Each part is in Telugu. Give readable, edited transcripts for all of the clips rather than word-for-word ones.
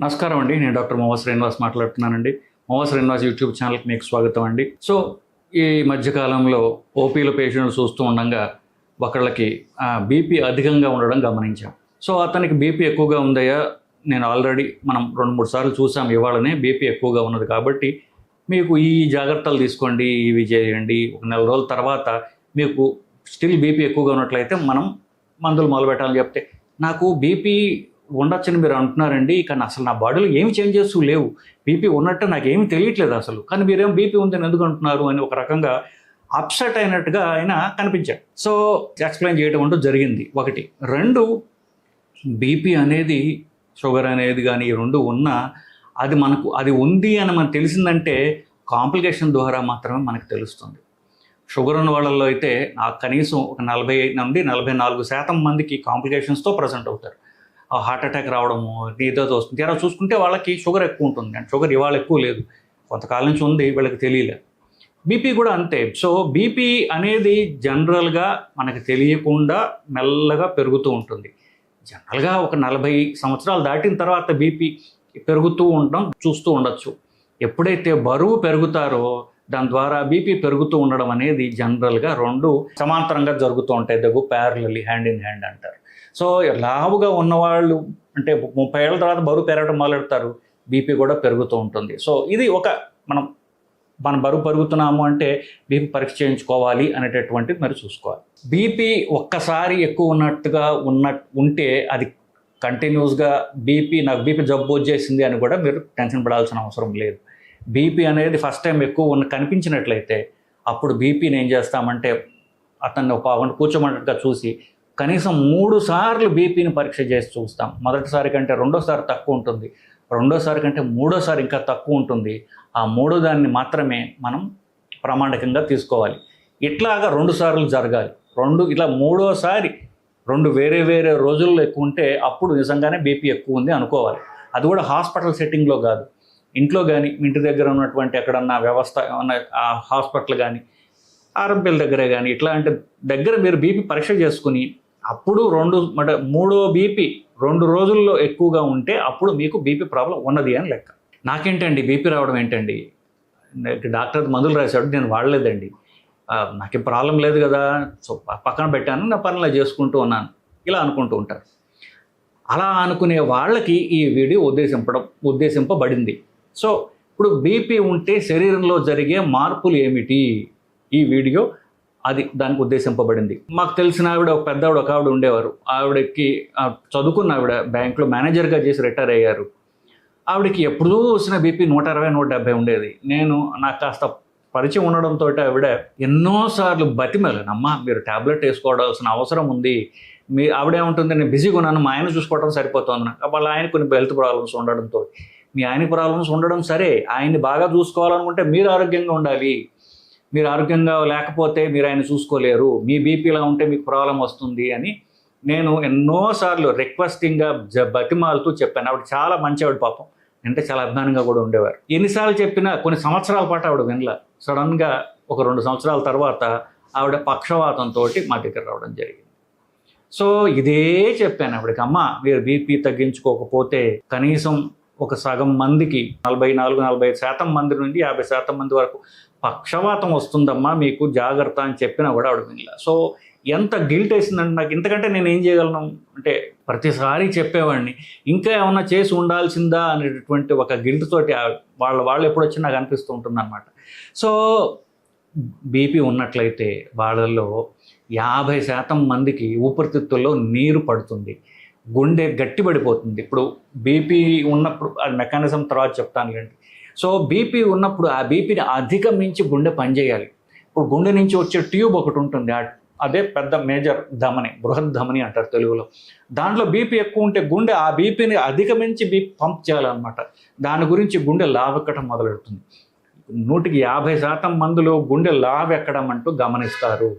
నమస్కారం అండి. నేను డాక్టర్ మొహమ్మద్ శ్రీనివాస్ మాట్లాడుతున్నానండి. మొహమ్మద్ శ్రీనివాస్ యూట్యూబ్ ఛానల్కి మీకు స్వాగతం అండి. సో ఈ మధ్యకాలంలో ఓపీలో పేషెంట్లు చూస్తూ ఉండగా ఒకళ్ళకి బీపీ అధికంగా ఉండడం గమనించాం. సో అతనికి బీపీ ఎక్కువగా ఉందయ్యా, నేను ఆల్రెడీ మనం 2-3 సార్లు చూసాం, ఇవాళనే బీపీ ఎక్కువగా ఉన్నది కాబట్టి మీకు ఈ జాగ్రత్తలు తీసుకోండి, ఇవి చేయండి, ఒక నెల రోజుల తర్వాత మీకు స్టిల్ బీపీ ఎక్కువగా ఉన్నట్లయితే మనం మందులు మొదలుపెట్టాలని చెప్తే, నాకు బీపీ ఉండొచ్చని మీరు అంటున్నారండి, కానీ అసలు నా బాడీలో ఏమి చేంజెస్ లేవు, బీపీ ఉన్నట్టు నాకు ఏమి తెలియట్లేదు అసలు, కానీ మీరేం బీపీ ఉందని ఎందుకు అంటున్నారు అని ఒక రకంగా అప్సెట్ అయినట్టుగా ఆయన కనిపించాడు. సో ఎక్స్ప్లెయిన్ చేయడం అంటూ జరిగింది. ఒకటి. రెండు, బీపీ అనేది షుగర్ అనేది కానీ ఈ రెండు ఉన్నా అది ఉంది అని మనకు తెలిసిందంటే కాంప్లికేషన్ ద్వారా మాత్రమే మనకు తెలుస్తుంది. షుగర్ ఉన్న వాళ్ళల్లో అయితే కనీసం ఒక 40 నుండి 44% మందికి కాంప్లికేషన్స్తో ప్రజెంట్ అవుతారు. హార్ట్ అటాక్ రావడము, ఏదో వస్తుంది, తీరా చూసుకుంటే వాళ్ళకి షుగర్ ఎక్కువ ఉంటుంది. అండ్ షుగర్ ఇవాళ ఎక్కువ లేదు, కొంతకాలం నుంచి ఉంది, వీళ్ళకి తెలియలేదు. బీపీ కూడా అంతే. సో బీపీ అనేది జనరల్గా మనకు తెలియకుండా మెల్లగా పెరుగుతూ ఉంటుంది. జనరల్గా ఒక 40 సంవత్సరాలు దాటిన తర్వాత బీపీ పెరుగుతూ ఉండడం చూస్తూ ఉండొచ్చు. ఎప్పుడైతే బరువు పెరుగుతారో దాని ద్వారా బీపీ పెరుగుతూ ఉండడం అనేది జనరల్గా రెండు సమాంతరంగా జరుగుతూ ఉంటాయి. దగ్గు ప్యారలల్లీ, హ్యాండ్ ఇన్ హ్యాండ్ అంటారు. సో లావుగా ఉన్నవాళ్ళు అంటే 30 ఏళ్ళ తర్వాత బరువు పెరగడం మొదలెడతారు, బీపీ కూడా పెరుగుతూ ఉంటుంది. సో ఇది మన బరువు పెరుగుతున్నాము అంటే బీపీ పరీక్ష చేయించుకోవాలి అనేటటువంటిది మరి చూసుకోవాలి. బీపీ ఒక్కసారి ఎక్కువ ఉంటే అది కంటిన్యూస్గా నాకు బీపీ జబ్బు వచ్చేసింది అని కూడా మీరు టెన్షన్ పడాల్సిన అవసరం లేదు. బీపీ అనేది ఫస్ట్ టైం ఎక్కువ కనిపించినట్లయితే అప్పుడు బీపీని ఏం చేస్తామంటే అతన్ని ఒక పావుగంట కూర్చోమన్నట్టుగా చూసి కనీసం 3 సార్లు బీపీని పరీక్ష చేసి చూస్తాం. మొదటిసారి కంటే రెండోసారి తక్కువ ఉంటుంది, రెండోసారి కంటే మూడోసారి ఇంకా తక్కువ ఉంటుంది. ఆ మూడో దాన్ని మాత్రమే మనం ప్రామాణికంగా తీసుకోవాలి. ఇట్లాగా 2 సార్లు జరగాలి. ఇలా మూడోసారి 2 వేరే రోజుల్లో ఎక్కువ ఉంటే అప్పుడు నిజంగానే బీపీ ఎక్కువ ఉంది అనుకోవాలి. అది కూడా హాస్పిటల్ సెట్టింగ్లో కాదు, ఇంట్లో కానీ ఇంటి దగ్గర ఉన్నటువంటి ఎక్కడన్నా వ్యవస్థ ఆ హాస్పిటల్ కానీ ఆర్ఎంపీల దగ్గరే కానీ ఇట్లాంటి దగ్గర మీరు బీపీ పరీక్ష చేసుకుని అప్పుడు మూడో బీపీ 2 రోజుల్లో ఎక్కువగా ఉంటే అప్పుడు మీకు బీపీ ప్రాబ్లం ఉన్నది అని లెక్క. నాకేంటండి బీపీ రావడం ఏంటండి, డాక్టర్ మందులు రాశాడు, నేను వాడలేదండి, నాకేం ప్రాబ్లం లేదు కదా, సో పక్కన పెట్టాను, నా పనులు చేసుకుంటూ ఉన్నాను, ఇలా అనుకుంటూ ఉంటారు. అలా అనుకునే వాళ్ళకి ఈ వీడియో ఉద్దేశింపబడింది. సో ఇప్పుడు బీపీ ఉంటే శరీరంలో జరిగే మార్పులు ఏమిటి, ఈ వీడియో దానికి ఉద్దేశింపబడింది. మాకు తెలిసిన ఒక ఆవిడ ఉండేవారు. ఆవిడకి చదువుకున్న ఆవిడ బ్యాంకులో మేనేజర్గా చేసి రిటైర్ అయ్యారు. ఆవిడకి ఎప్పుడూ వచ్చిన బీపీ 160-170 ఉండేది. నాకు కాస్త పరిచయం ఉండడంతో ఆవిడ ఎన్నోసార్లు బతిమేలనమ్మా, మీరు ట్యాబ్లెట్ వేసుకోవాల్సిన అవసరం ఉంది, ఆవిడేముంటుంది, నేను బిజీగా ఉన్నాను, మా ఆయన చూసుకోవడం సరిపోతుంది. వాళ్ళ ఆయన కొన్ని హెల్త్ ప్రాబ్లమ్స్ ఉండడంతో, మీ ఆయనకి ప్రాబ్లమ్స్ ఉండడం సరే, ఆయన్ని బాగా చూసుకోవాలనుకుంటే మీరు ఆరోగ్యంగా ఉండాలి, మీరు ఆరోగ్యంగా లేకపోతే మీరు ఆయన చూసుకోలేరు, మీ బీపీలా ఉంటే మీకు ప్రాబ్లం వస్తుంది అని నేను ఎన్నోసార్లు రిక్వెస్టింగ్గా బతిమాలుతూ చెప్పాను. ఆవిడ చాలా మంచి ఆవిడ, పాపం అంటే చాలా అభిమానంగా కూడా ఉండేవారు. ఎన్నిసార్లు చెప్పినా కొన్ని సంవత్సరాల పాటు ఆవిడ వినలా. సడన్గా ఒక 2 సంవత్సరాల తర్వాత ఆవిడ పక్షవాతంతో మా దగ్గర రావడం జరిగింది. సో ఇదే చెప్పాను ఆవిడకి, అమ్మ మీరు బీపీ తగ్గించుకోకపోతే కనీసం ఒక సగం మందికి 44-45% మంది నుండి 50% మంది వరకు పక్షవాతం వస్తుందమ్మా, మీకు జాగ్రత్త అని చెప్పినా కూడా ఆవిడ వినలా. సో ఎంత గిల్ట్ వేసిందంటే నాకు, ఇంతకంటే నేను ఏం చేయగలను అంటే ప్రతిసారి చెప్పేవాడిని, ఇంకా ఏమన్నా చేసి ఉండాల్సిందా అనేటటువంటి ఒక గిల్ట్ తోటి వాళ్ళు ఎప్పుడు వచ్చి నాకు అనిపిస్తూ ఉంటుంది అన్నమాట. సో బీపీ ఉన్నట్లయితే వాళ్ళల్లో 50% మందికి ఊపిరితిత్తుల్లో నీరు పడుతుంది, గుండె గట్టిపడిపోతుంది. ఇప్పుడు బీపీ ఉన్నప్పుడు అది మెకానిజం తర్వాత చెప్తాను లేండి. సో బీపీ ఉన్నప్పుడు ఆ బీపీని అధిగమించి గుండె పనిచేయాలి. ఇప్పుడు గుండె నుంచి వచ్చే ట్యూబ్ ఒకటి ఉంటుంది, అదే పెద్ద మేజర్ ధమని, బృహత్ ధమని అంటారు తెలుగులో. దాంట్లో బీపీ ఎక్కువ ఉంటే గుండె ఆ బీపీని అధిగమించి బీపీ పంప్ చేయాలన్నమాట. దాని గురించి గుండె లావెక్కడం మొదలెడుతుంది. 150% మందిలో గుండె లావెక్కడం అంటూ గమనిస్తారు.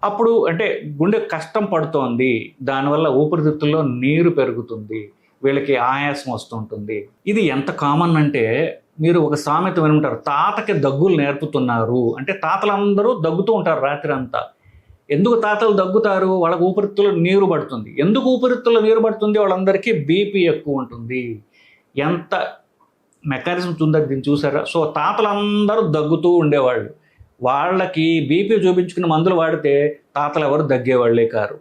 అప్పుడు అంటే గుండె కష్టం పడుతోంది, దానివల్ల ఊపిరితిత్తుల్లో నీరు పెరుగుతుంది, వీళ్ళకి ఆయాసం వస్తుంటుంది. ఇది ఎంత కామన్ అంటే, మీరు ఒక సామెత విని ఉంటారు, తాతకి దగ్గులు నేర్పుతున్నారు అంటే. తాతలందరూ దగ్గుతూ ఉంటారు రాత్రి అంతా. ఎందుకు తాతలు దగ్గుతారు? వాళ్ళకి ఊపిరితిత్తుల్లో నీరు పడుతుంది. ఎందుకు ఊపిరితిత్తుల్లో నీరు పడుతుంది? వాళ్ళందరికీ బీపీ ఎక్కువ ఉంటుంది. ఎంత మెకానిజం ఉందో దీన్ని చూసారా? సో తాతలందరూ దగ్గుతూ ఉండేవాళ్ళు. వాళ్ళకి బీపీ చూపించుకున్న మందులు వాడితే తాతలు ఎవరు దగ్గేవాళ్ళే కారు.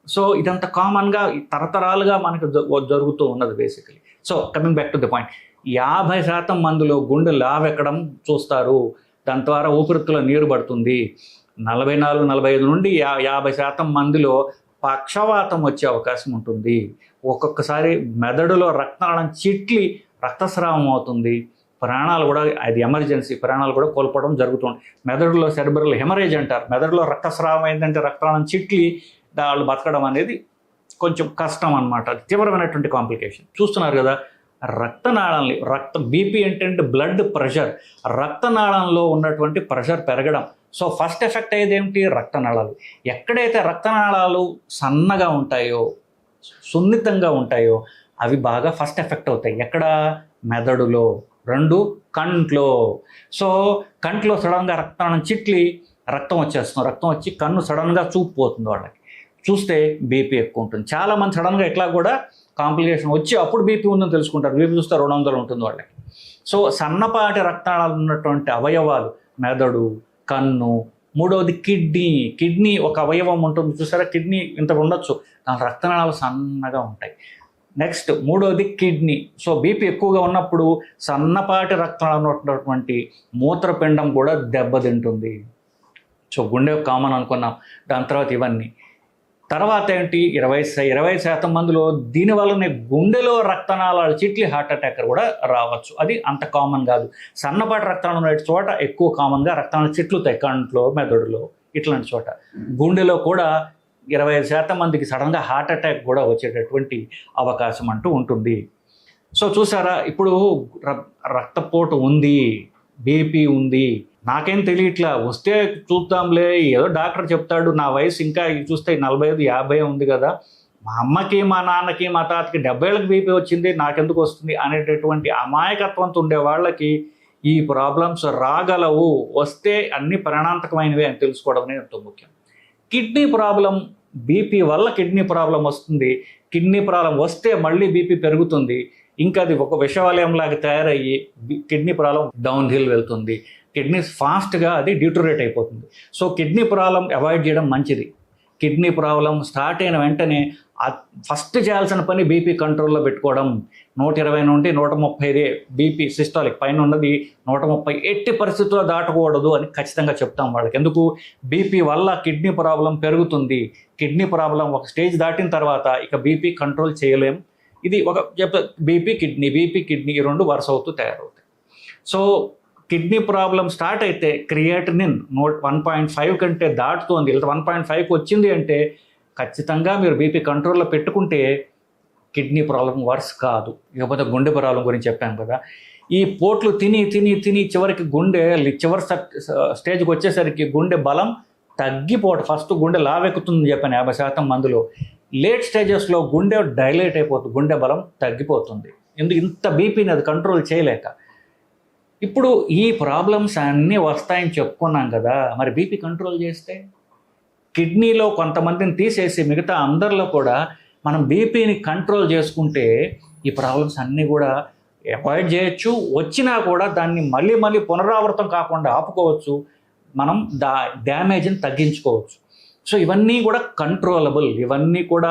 సో ఇదంతా కామన్గా తరతరాలుగా మనకు జరుగుతూ ఉన్నది basically. So coming back to the point, 50% మందిలో గుండె లావెక్కడం చూస్తారు. దాని ద్వారా ఊపిరితిత్తులో నీరు పడుతుంది. 44-45 నుండి 50% మందిలో పక్షవాతం వచ్చే అవకాశం ఉంటుంది. ఒక్కొక్కసారి మెదడులో రక్తనాళం చిట్లి రక్తస్రావం అవుతుంది. ప్రాణాలు కూడా, అది ఎమర్జెన్సీ, ప్రాణాలు కూడా కోల్పోవడం జరుగుతుంది. మెదడులో సెరెబ్రల్ హెమరేజ్ అంటారు. మెదడులో రక్తస్రావం అయిందంటే రక్తనాళం చిట్లి వాళ్ళు బతకడం అనేది కొంచెం కష్టం అనమాట. అది తీవ్రమైనటువంటి కాంప్లికేషన్. చూస్తున్నారు కదా, రక్తనాళాన్ని బీపీ అంటే బ్లడ్ ప్రెషర్, రక్తనాళంలో ఉన్నటువంటి ప్రెషర్ పెరగడం. సో ఫస్ట్ ఎఫెక్ట్ అయ్యేది ఏమిటి? రక్తనాళాలు. ఎక్కడైతే రక్తనాళాలు సన్నగా ఉంటాయో, సున్నితంగా ఉంటాయో అవి బాగా ఫస్ట్ ఎఫెక్ట్ అవుతాయి. ఎక్కడ? మెదడులో. 2 కంట్లో. సో కంట్లో సడన్గా రక్తనాళం చిట్లి రక్తం వచ్చేస్తుంది. రక్తం వచ్చి కన్ను సడన్గా చూపు పోతుంది. వాళ్ళకి చూస్తే బీపీ ఎక్కువ ఉంటుంది. చాలామంది సడన్గా ఇట్లా కూడా కాంప్లికేషన్ వచ్చి అప్పుడు బీపీ ఉందని తెలుసుకుంటారు. బీపీ చూస్తే 200 ఉంటుంది వాళ్ళకి. సో సన్నపాటి రక్తనాళాలు ఉన్నటువంటి అవయవాలు మెదడు, కన్ను. మూడవది కిడ్నీ ఒక అవయవం ఉంటుంది చూసారా, కిడ్నీ ఇంత ఉండొచ్చు, దాని రక్తనాళాలు సన్నగా ఉంటాయి. నెక్స్ట్ మూడవది కిడ్నీ. సో బీపీ ఎక్కువగా ఉన్నప్పుడు సన్నపాటి రక్తనాళాలు ఉన్నటువంటి మూత్రపిండం కూడా దెబ్బతింటుంది. సో గుండె కామన్ అనుకున్నాం. దాని తర్వాత ఇవన్నీ. తర్వాత ఏంటి? 20% మందిలో దీనివల్లనే గుండెలో రక్తనాళాలు చిట్లి హార్ట్ అటాక్ కూడా రావచ్చు. అది అంత కామన్ కాదు. సన్నపాటి రక్తనాళం ఉన్న చోట ఎక్కువ కామన్గా రక్తనాళాలు చిట్లుతాయి. కంట్లో, మెదడులో, ఇట్లాంటి చోట. గుండెలో కూడా 25% మందికి సడన్గా హార్ట్ అటాక్ కూడా వచ్చేటటువంటి అవకాశం అంటూ ఉంటుంది. సో చూసారా, ఇప్పుడు రక్తపోటు ఉంది, బీపీ ఉంది, నాకేం తెలియట్లా, వస్తే చూద్దాంలే, ఏదో డాక్టర్ చెప్తాడు, నా వయసు ఇంకా చూస్తే 45-50 ఉంది కదా, మా అమ్మకి, మా నాన్నకి, మా తాతకి 70 ఏళ్ళకి బీపీ వచ్చింది, నాకెందుకు వస్తుంది అనేటటువంటి అమాయకత్వంతో ఉండే వాళ్ళకి ఈ ప్రాబ్లమ్స్ రాగలవు. వస్తే అన్ని ప్రాణాంతకమైనవి అని తెలుసుకోవడం అనేది ఎంతో ముఖ్యం. కిడ్నీ ప్రాబ్లం, బీపీ వల్ల కిడ్నీ ప్రాబ్లం వస్తుంది. కిడ్నీ ప్రాబ్లం వస్తే మళ్ళీ బీపీ పెరుగుతుంది. ఇంకా అది ఒక విషవలయంలాగా తయారయ్యి కిడ్నీ ప్రాబ్లం డౌన్ హిల్ వెళ్తుంది. కిడ్నీస్ ఫాస్ట్గా అది డిటోరేట్ అయిపోతుంది. సో కిడ్నీ ప్రాబ్లం అవాయిడ్ చేయడం మంచిది. కిడ్నీ ప్రాబ్లం స్టార్ట్ అయిన వెంటనే ఫస్ట్ చేయాల్సిన పని బీపీ కంట్రోల్లో పెట్టుకోవడం. 120 నుండి 130 బీపీ సిస్టాలిక్, పైన ఉన్నది 130 ఎట్టి పరిస్థితుల్లో దాటకూడదు అని ఖచ్చితంగా చెప్తాం వాళ్ళకి. ఎందుకు? బీపీ వల్ల కిడ్నీ ప్రాబ్లం పెరుగుతుంది. కిడ్నీ ప్రాబ్లం ఒక స్టేజ్ దాటిన తర్వాత ఇక బీపీ కంట్రోల్ చేయలేం. ఇది ఒక బీపీ కిడ్నీ ఈ 2 వరుస అవుతూ తయారవుతాయి. సో కిడ్నీ ప్రాబ్లం స్టార్ట్ అయితే క్రియాటినిన్ 1.5 కంటే దాటుతోంది, లేదా 1.5కి వచ్చింది అంటే ఖచ్చితంగా మీరు బీపీ కంట్రోల్లో పెట్టుకుంటే కిడ్నీ ప్రాబ్లం వర్స్ కాదు. ఇకపోతే గుండె ప్రాబ్లం గురించి చెప్పాను కదా, ఈ పోట్లు తిని చివరికి గుండె చివరి స్టేజ్కి వచ్చేసరికి గుండె బలం తగ్గిపోవడం. ఫస్ట్ గుండె లావెక్కుతుంది చెప్పాను 50% మందిలో. లేట్ స్టేజెస్లో గుండె డైలేట్ అయిపోతుంది, గుండె బలం తగ్గిపోతుంది. ఇంత బీపీని అది కంట్రోల్ చేయలేక. ఇప్పుడు ఈ ప్రాబ్లమ్స్ అన్నీ వస్తాయని చెప్పుకున్నాం కదా, మరి బీపీ కంట్రోల్ చేస్తే కిడ్నీలో కొంతమందిని తీసేసి మిగతా అందరిలో కూడా మనం బీపీని కంట్రోల్ చేసుకుంటే ఈ ప్రాబ్లమ్స్ అన్నీ కూడా అవాయిడ్ చేయొచ్చు. వచ్చినా కూడా దాన్ని మళ్ళీ పునరావృతం కాకుండా ఆపుకోవచ్చు. మనం డ్యామేజ్ని తగ్గించుకోవచ్చు. సో ఇవన్నీ కూడా కంట్రోలబుల్, ఇవన్నీ కూడా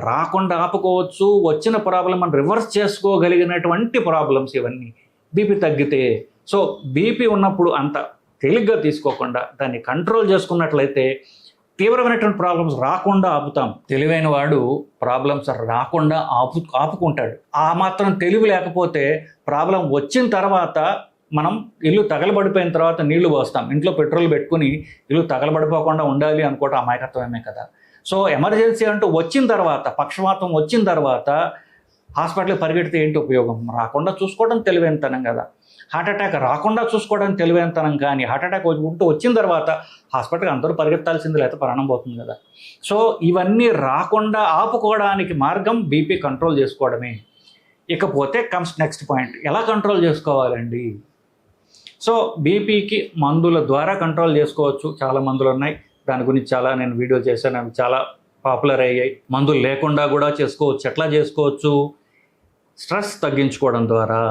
రాకుండా ఆపుకోవచ్చు. వచ్చిన ప్రాబ్లం మనం రివర్స్ చేసుకోగలిగినటువంటి ప్రాబ్లమ్స్ ఇవన్నీ బీపీ తగ్గితే. సో బీపీ ఉన్నప్పుడు అంత తేలిగ్గా తీసుకోకుండా దాన్ని కంట్రోల్ చేసుకున్నట్లయితే తీవ్రమైనటువంటి ప్రాబ్లమ్స్ రాకుండా ఆపుతాం. తెలివైన వాడు ప్రాబ్లమ్స్ రాకుండా ఆపుకుంటాడు. ఆ మాత్రం తెలివి లేకపోతే ప్రాబ్లం వచ్చిన తర్వాత మనం ఇల్లు తగలబడిపోయిన తర్వాత నీళ్లు పోస్తాం. ఇంట్లో పెట్రోల్ పెట్టుకుని ఇల్లు తగలబడిపోకుండా ఉండాలి అనుకోవటం అమాయకత్వమే కదా. సో ఎమర్జెన్సీ అంటూ వచ్చిన తర్వాత, పక్షవాతం వచ్చిన తర్వాత హాస్పిటల్కి పరిగెడితే ఏంటి ఉపయోగం? రాకుండా చూసుకోవడం తెలివైనతనం కదా. హార్ట్ అటాక్ రాకుండా చూసుకోవడం తెలివైనతనం. కానీ హార్ట్ అటాక్ వచ్చిన తర్వాత హాస్పిటల్కి అందరూ పరిగెత్తాల్సింది, లేకపోతే ప్రాణం పోతుంది కదా. సో ఇవన్నీ రాకుండా ఆపుకోవడానికి మార్గం బీపీ కంట్రోల్ చేసుకోవడమే. ఇకపోతే కమ్స్ నెక్స్ట్ పాయింట్, ఎలా కంట్రోల్ చేసుకోవాలండి? సో బీపీకి మందుల ద్వారా కంట్రోల్ చేసుకోవచ్చు. చాలా మందులు ఉన్నాయి, దాని గురించి చాలా నేను వీడియోలు చేశాను, అవి చాలా పాపులర్ అయ్యాయి. మందులు లేకుండా కూడా చేసుకోవచ్చు. ఎట్లా చేసుకోవచ్చు? స్ట్రెస్ తగ్గించుకోవడం ద్వారా,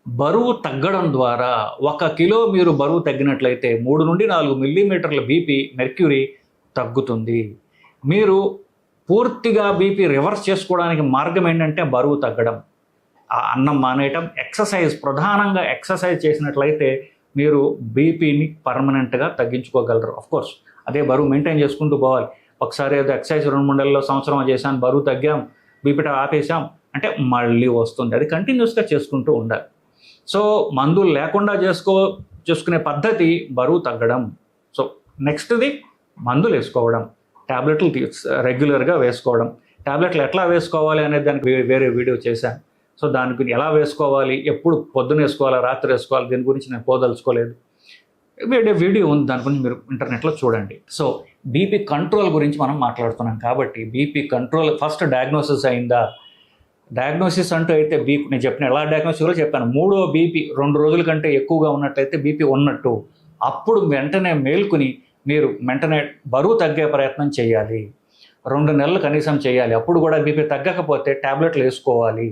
బరువు తగ్గడం ద్వారా 1 కిలో మీరు బరువు తగ్గినట్లయితే 3 నుండి 4 మిల్లీమీటర్ల బీపీ మెర్క్యూరీ తగ్గుతుంది. మీరు పూర్తిగా బీపీ రివర్స్ చేసుకోవడానికి మార్గం ఏంటంటే బరువు తగ్గడం, ఆ అన్నం మానేయటం, ఎక్సర్సైజ్, ప్రధానంగా ఎక్సర్సైజ్ చేసినట్లయితే మీరు బీపీని పర్మనెంట్గా తగ్గించుకోగలరు. కోర్స్ అదే బరువు మెయింటైన్ చేసుకుంటూ పోవాలి. ఒకసారి ఏదో ఎక్సర్సైజ్ 2-3 నెలల్లో, సంవత్సరం చేశాను, బరువు తగ్గాం, బీపీ ఆపేసాం అంటే మళ్ళీ వస్తుంది. అది కంటిన్యూస్గా చేసుకుంటూ ఉండాలి. సో మందులు లేకుండా చేసుకునే పద్ధతి బరువు తగ్గడం. సో నెక్స్ట్ది మందులు వేసుకోవడం, ట్యాబ్లెట్లు రెగ్యులర్గా వేసుకోవడం. ట్యాబ్లెట్లు ఎట్లా వేసుకోవాలి అనేది దానికి వేరే వీడియో చేశాను. సో దాని గురించి ఎలా వేసుకోవాలి, ఎప్పుడు పొద్దున వేసుకోవాలా, రాత్రి వేసుకోవాలి, దీని గురించి నేను పోదలుచుకోలేదు. వీడియో ఉంది, దాని గురించి మీరు ఇంటర్నెట్లో చూడండి. సో బీపీ కంట్రోల్ గురించి మనం మాట్లాడుతున్నాం కాబట్టి బీపీ కంట్రోల్ ఫస్ట్ డయాగ్నోసిస్ అయిందా? డయాగ్నోసిస్ అంటూ అయితే బీపీ నేను చెప్పిన ఎలా డయాగ్నోసిస్ కూడా చెప్పాను. 3వ బీపీ 2 రోజుల కంటే ఎక్కువగా ఉన్నట్లయితే బీపీ ఉన్నట్టు. అప్పుడు వెంటనే మేల్కొని మీరు వెంటనే బరువు తగ్గే ప్రయత్నం చేయాలి. 2 నెలలు కనీసం చేయాలి. అప్పుడు కూడా బీపీ తగ్గకపోతే ట్యాబ్లెట్లు వేసుకోవాలి,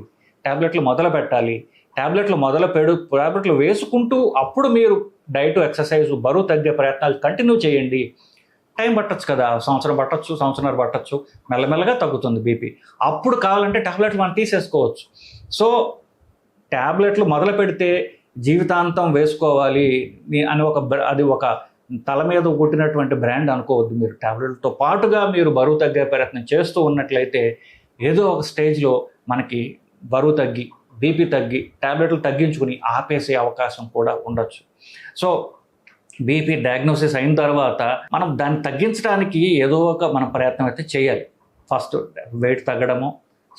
ట్యాబ్లెట్లు మొదలు పెట్టాలి. ట్యాబ్లెట్లు వేసుకుంటూ అప్పుడు మీరు డైట్, ఎక్సర్సైజ్, బరువు తగ్గే ప్రయత్నాలు కంటిన్యూ చేయండి. టైం పట్టచ్చు కదా, సంవత్సరం పట్టచ్చు, సంవత్సరాలు పట్టచ్చు, మెల్లమెల్లగా తగ్గుతుంది బీపీ. అప్పుడు కావాలంటే ట్యాబ్లెట్లు మనం తీసేసుకోవచ్చు. సో ట్యాబ్లెట్లు మొదలు పెడితే జీవితాంతం వేసుకోవాలి అని అది ఒక తల మీద కొట్టినటువంటి బ్రాండ్ అనుకోవద్దు. మీరు ట్యాబ్లెట్లతో పాటుగా మీరు బరువు తగ్గే ప్రయత్నం చేస్తూ ఉన్నట్లయితే ఏదో ఒక స్టేజ్లో మనకి బరువు తగ్గి, బీపీ తగ్గి, ట్యాబ్లెట్లు తగ్గించుకుని ఆపేసే అవకాశం కూడా ఉండొచ్చు. సో బీపీ డయాగ్నోసిస్ అయిన తర్వాత మనం దాన్ని తగ్గించడానికి ఏదో ఒక మన ప్రయత్నం అయితే చేయాలి. ఫస్ట్ వెయిట్ తగ్గడము,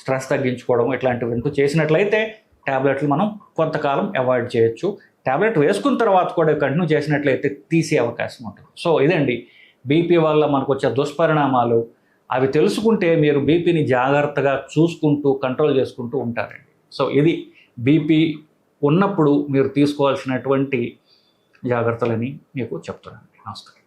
స్ట్రెస్ తగ్గించుకోవడము, ఇట్లాంటివి చేసినట్లయితే ట్యాబ్లెట్లు మనం కొంతకాలం అవాయిడ్ చేయొచ్చు. ట్యాబ్లెట్ వేసుకున్న తర్వాత కూడా కంటిన్యూ చేసినట్లయితే తీసే అవకాశం ఉంటుంది. సో ఇదండి బీపీ వల్ల మనకు వచ్చే దుష్పరిణామాలు. అవి తెలుసుకుంటే మీరు బీపీని జాగ్రత్తగా చూసుకుంటూ కంట్రోల్ చేసుకుంటూ ఉంటారండి. సో ఇది బీపీ ఉన్నప్పుడు మీరు తీసుకోవాల్సినటువంటి జాగ్రత్తలని మీకు చెప్తున్నాను. నమస్కారం.